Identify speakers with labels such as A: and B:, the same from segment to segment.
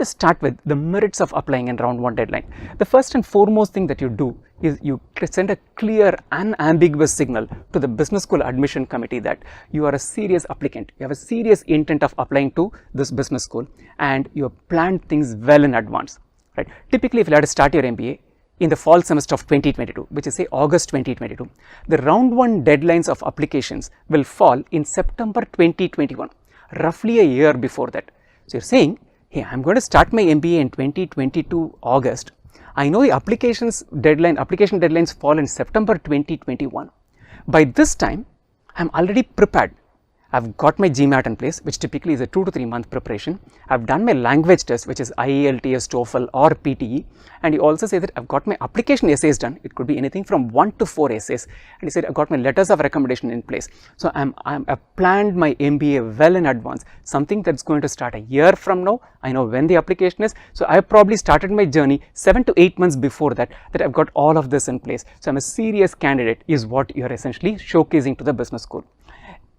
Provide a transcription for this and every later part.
A: to start with the merits of applying in round 1 deadline. The first and foremost thing that you do is you send a clear, unambiguous signal to the business school admission committee that you are a serious applicant. You have a serious intent of applying to this business school and you have planned things well in advance. Right? Typically, if you have to start your MBA in the fall semester of 2022, which is say August 2022, the round 1 deadlines of applications will fall in September 2021, roughly a year before that. So, you are saying, hey, I am going to start my MBA in 2022 August. I know the application deadlines fall in September 2021. By this time, I am already prepared. I have got my GMAT in place, which typically is a 2 to 3 month preparation. I have done my language test, which is IELTS, TOEFL or PTE. And you also say that I have got my application essays done. It could be anything from 1 to 4 essays. And you said I have got my letters of recommendation in place. So, I've planned my MBA well in advance, something that's going to start a year from now. I know when the application is. So, I have probably started my journey 7 to 8 months before that I've got all of this in place. So, I'm a serious candidate is what you're essentially showcasing to the business school.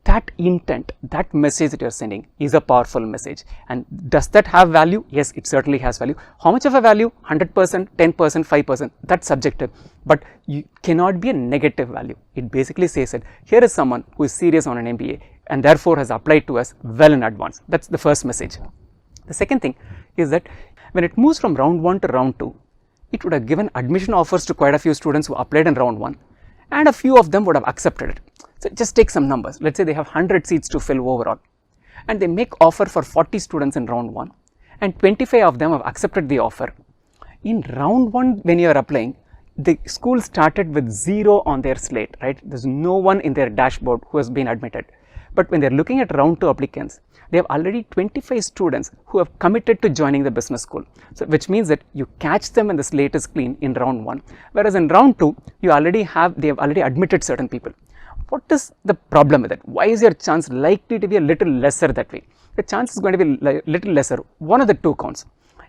A: That intent, that message that you're sending is a powerful message. And does that have value? Yes, it certainly has value. How much of a value? 100%, 10%, 5%, that's subjective, but you cannot be a negative value. It basically says that here is someone who is serious on an MBA and therefore has applied to us well in advance. That's the first message. The second thing is that when it moves from round 1 to round 2, it would have given admission offers to quite a few students who applied in round 1 and a few of them would have accepted it. So, just take some numbers. Let's say they have 100 seats to fill overall and they make offer for 40 students in round 1 and 25 of them have accepted the offer. In round 1, when you are applying, the school started with 0 on their slate, right? There is no one in their dashboard who has been admitted. But when they are looking at round 2 applicants, they have already 25 students who have committed to joining the business school. So, which means that you catch them when the slate is clean in round 1, whereas in round 2, they have already admitted certain people. What is the problem with it? Why is your chance likely to be a little lesser that way? The chance is going to be little lesser. One of the 2 counts.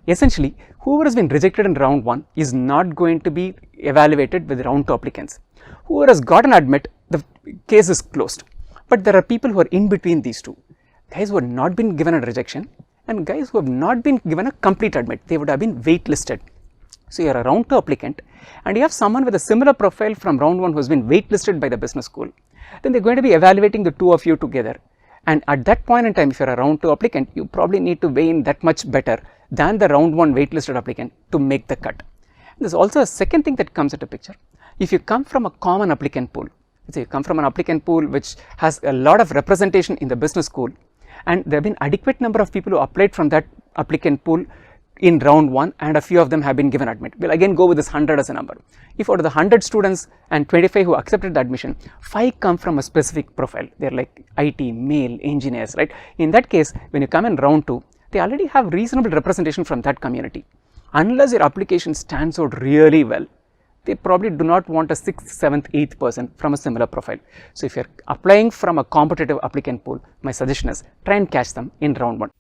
A: Essentially, whoever has been rejected in round 1 is not going to be evaluated with round 2 applicants. Whoever has got an admit, the case is closed. But there are people who are in between these 2. Guys who have not been given a rejection and guys who have not been given a complete admit. They would have been waitlisted. So, you are a round 2 applicant and you have someone with a similar profile from round 1 who has been waitlisted by the business school. Then they are going to be evaluating the 2 of you together. And at that point in time, if you are a round 2 applicant, you probably need to weigh in that much better than the round 1 waitlisted applicant to make the cut. There is also a second thing that comes into picture. If you come from a common applicant pool, let's say you come from an applicant pool which has a lot of representation in the business school and there have been adequate number of people who applied from that applicant pool in round 1 and a few of them have been given admit. We'll again go with this 100 as a number. If out of the 100 students and 25 who accepted the admission, 5 come from a specific profile. They're like IT, male, engineers, right? In that case, when you come in round 2, they already have reasonable representation from that community. Unless your application stands out really well, they probably do not want a 6th, 7th, 8th person from a similar profile. So, if you're applying from a competitive applicant pool, my suggestion is try and catch them in round 1.